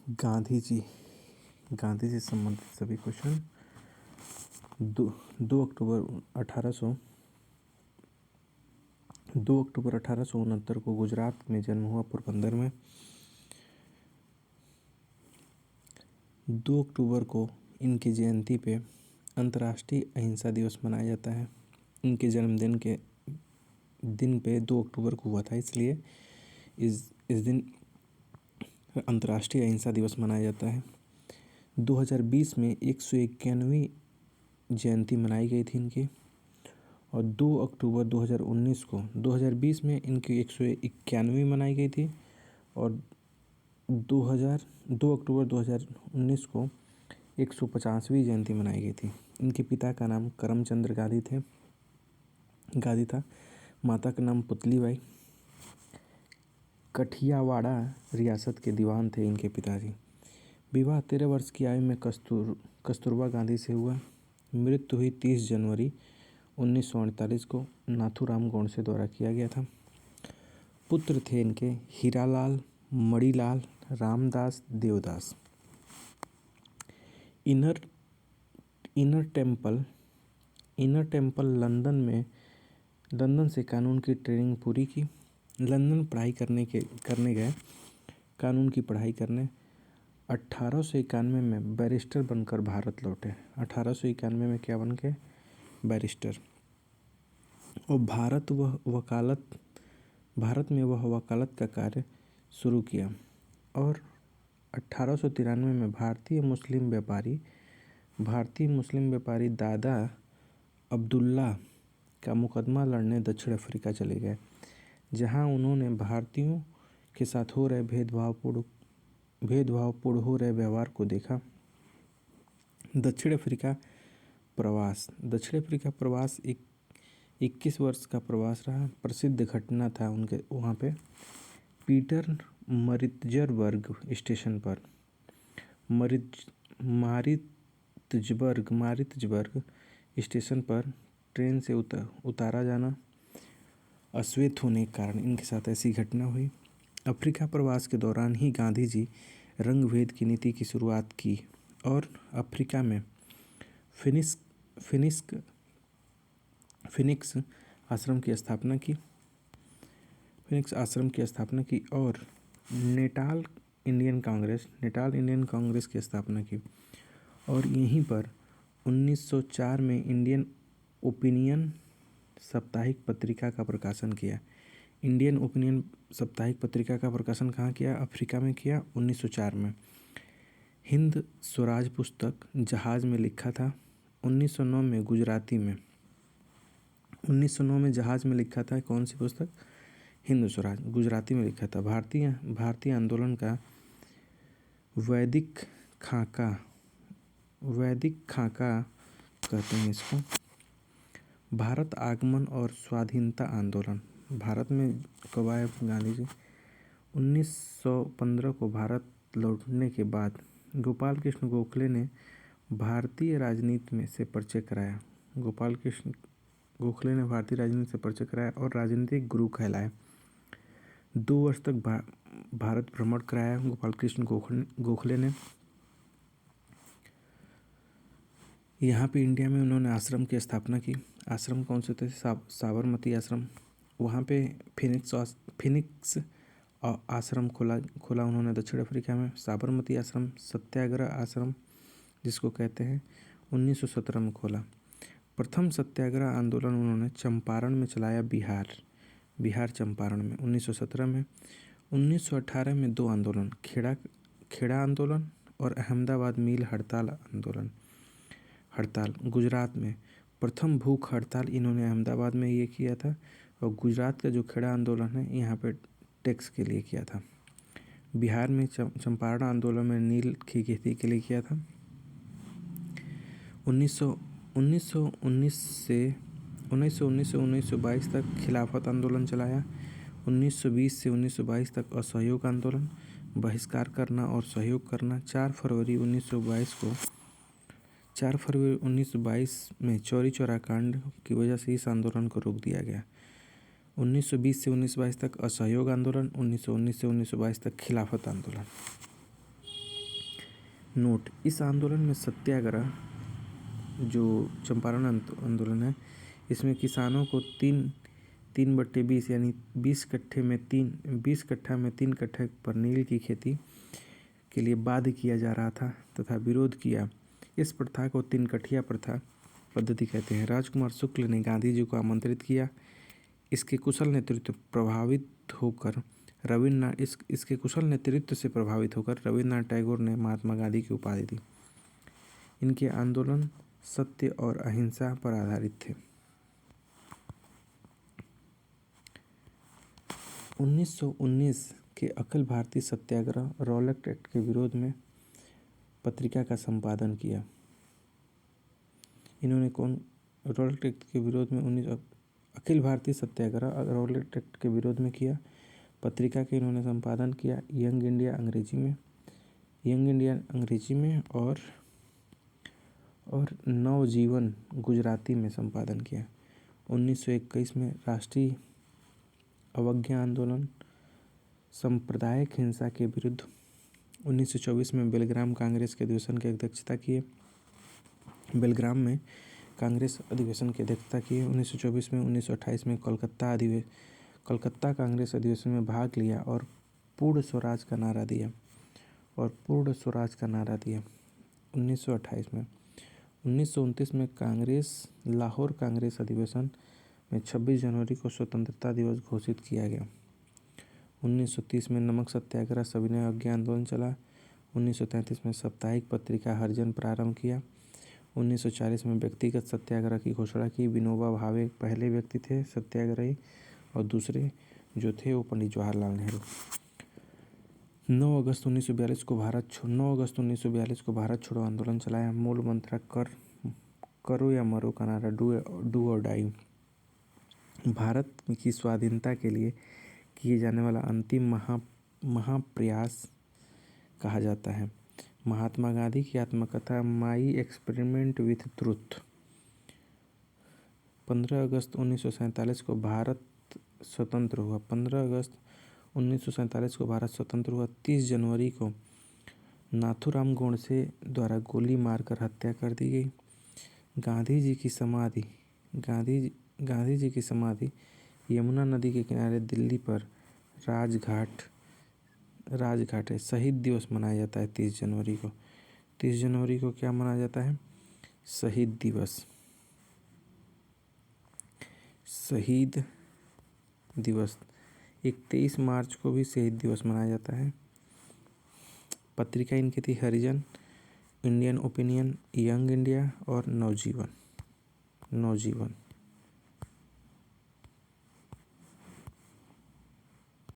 गांधी जी से संबंधित सभी क्वेश्चन। 2 अक्टूबर 1869 को गुजरात में जन्म हुआ पोरबंदर में। 2 अक्टूबर को इनकी जयंती पे अंतर्राष्ट्रीय अहिंसा दिवस मनाया जाता है। इनके जन्मदिन के दिन पे 2 अक्टूबर को हुआ था, इसलिए इस दिन अंतर्राष्ट्रीय अहिंसा दिवस मनाया जाता है। 2020 में 191वीं जयंती मनाई गई थी इनकी। और 2 अक्टूबर 2019 को 2020 में इनकी 191वीं मनाई गई थी और 2 अक्टूबर 2019 को 150वीं जयंती मनाई गई थी। इनके पिता का नाम करमचंद गांधी था। माता का नाम पुतलीबाई। कठियावाड़ा रियासत के दीवान थे इनके पिताजी। विवाह 13 वर्ष की आयु में कस्तूरबा गांधी से हुआ। मृत्यु हुई 30 जनवरी 1948 को नाथूराम गोडसे द्वारा किया गया था। पुत्र थे इनके Hiralal, Manilal, Ramdas, Devdas. Inner temple London से कानून की ट्रेनिंग पूरी की। लंदन पढ़ाई करने गए, कानून की पढ़ाई करने। 1891 में बैरिस्टर बनकर भारत लौटे। 1891 में क्या बन के? बैरिस्टर। और भारत में वह वकालत का कार्य शुरू किया। और 1893 में भारतीय मुस्लिम व्यापारी दादा अब्दुल्ला का मुकदमा लड़ने दक्षिण अफ्रीका चले गए, जहां उन्होंने भारतीयों के साथ हो रहे भेदभावपूर्ण हो रहे व्यवहार को देखा। दक्षिण अफ्रीका प्रवास 21 वर्ष का प्रवास रहा। प्रसिद्ध घटना था उनके वहाँ पे पीटर मारित्जबर्ग स्टेशन पर मारित्जबर्ग स्टेशन पर ट्रेन से उतारा जाना अश्वेत होने के कारण इनके साथ ऐसी घटना हुई। अफ्रीका प्रवास के दौरान ही गांधी जी रंग भेद की नीति की शुरुआत की और अफ्रीका में फिनिक्स आश्रम की स्थापना की और नेटाल इंडियन कांग्रेस की स्थापना की। और यहीं पर 1904 में इंडियन ओपिनियन साप्ताहिक पत्रिका का प्रकाशन किया। इंडियन ओपिनियन साप्ताहिक पत्रिका का प्रकाशन कहाँ किया? अफ्रीका में किया 1904 में। हिंद स्वराज पुस्तक जहाज में लिखा था 1909 में गुजराती में। 1909 में जहाज में लिखा था। कौन सी पुस्तक? हिंद स्वराज, गुजराती में लिखा था। भारतीय आंदोलन का वैदिक खाका कहते हैं इसको। भारत आगमन और स्वाधीनता आंदोलन। भारत में कब आए गांधी जी? 1915 को भारत लौटने के बाद गोपाल कृष्ण गोखले ने भारतीय राजनीति से परिचय कराया। और राजनीतिक गुरु कहलाए। 2 वर्ष तक भारत भ्रमण कराया गोपाल कृष्ण गोखले ने। यहाँ पे इंडिया में उन्होंने आश्रम की स्थापना की। आश्रम कौन से थे? साबरमती आश्रम। वहाँ पे फिनिक्स आश्रम खोला उन्होंने दक्षिण अफ्रीका में। साबरमती आश्रम, सत्याग्रह आश्रम जिसको कहते हैं, 1917 में खोला। प्रथम सत्याग्रह आंदोलन उन्होंने चंपारण में चलाया, बिहार चंपारण में 1917 में। 1918 में 2 आंदोलन, खेड़ा आंदोलन और अहमदाबाद मिल हड़ताल। गुजरात में प्रथम भूख हड़ताल इन्होंने अहमदाबाद में ये किया था। और गुजरात का जो खेड़ा आंदोलन है यहाँ पे टैक्स के लिए किया था। बिहार में चंपारण आंदोलन में नील की खेती के लिए किया था। 1919 से 1922 तक खिलाफत आंदोलन चलाया। 1920 से 1922 तक असहयोग आंदोलन, बहिष्कार करना और सहयोग करना। 4 फरवरी 1922 में चौरी चौरा कांड की वजह से इस आंदोलन को रोक दिया गया। 1920 से 1922 तक असहयोग आंदोलन, 1919 से 1922 तक खिलाफत आंदोलन। नोट, इस आंदोलन में सत्याग्रह जो चंपारण आंदोलन है, इसमें किसानों को 3/20 यानी 20 कट्ठा में 3 कट्ठे पर नील की खेती के लिए बाध्य किया जा रहा था तथा विरोध किया। इस प्रथा को 3 कठिया प्रथा पद्धति कहते हैं। राजकुमार शुक्ल ने गांधी जी को आमंत्रित किया। इसके कुशल नेतृत्व से प्रभावित होकर रविन्द्रनाथ टैगोर ने महात्मा गांधी की उपाधि दी। इनके आंदोलन सत्य और अहिंसा पर आधारित थे। 1919 के अखिल भारतीय सत्याग्रह रॉलेट एक्ट के विरोध में पत्रिका का संपादन किया। इन्होंने रॉलेट एक्ट के विरोध में अखिल भारतीय सत्याग्रह रॉलेट एक्ट के विरोध में किया। पत्रिका के इन्होंने संपादन किया यंग इंडिया अंग्रेजी में और नवजीवन गुजराती में संपादन किया। 1921 में राष्ट्रीय अवज्ञा आंदोलन, सांप्रदायिक हिंसा के विरुद्ध 1924 में बेलग्राम कांग्रेस के अधिवेशन की अध्यक्षता किए। 1924 में 1928 में कलकत्ता कांग्रेस अधिवेशन में भाग लिया और पूर्ण स्वराज का नारा दिया। 1928 में 1929 में लाहौर कांग्रेस अधिवेशन में 26 जनवरी को स्वतंत्रता दिवस घोषित किया गया। 1930 में नमक सत्याग्रह सविनय अवज्ञा आंदोलन चला। 1933 में साप्ताहिक पत्रिका हरिजन प्रारंभ किया। 1940 में व्यक्तिगत सत्याग्रह की घोषणा की। विनोबा भावे पहले व्यक्ति थे सत्याग्रही और दूसरे जो थे वो पंडित जवाहरलाल नेहरू। 9 अगस्त 1942 को भारत छोड़ो आंदोलन चलाया। मूल मंत्र करो या मरो का नारा डू और डाई। भारत की स्वाधीनता के लिए किए जाने वाला अंतिम महाप्रयास कहा जाता है। महात्मा गांधी की आत्मकथा माई एक्सपेरिमेंट विथ ट्रुथ। 15 अगस्त 1947 को भारत स्वतंत्र हुआ। 30 जनवरी को नाथूराम गोडसे द्वारा गोली मारकर हत्या कर दी गई। गांधी जी की समाधि यमुना नदी के किनारे दिल्ली पर राजघाट है। शहीद दिवस मनाया जाता है 30 जनवरी को। 30 जनवरी को क्या मनाया जाता है? शहीद दिवस। 23 मार्च को भी शहीद दिवस मनाया जाता है। पत्रिका इनकी थी हरिजन, इंडियन ओपिनियन, यंग इंडिया और नवजीवन।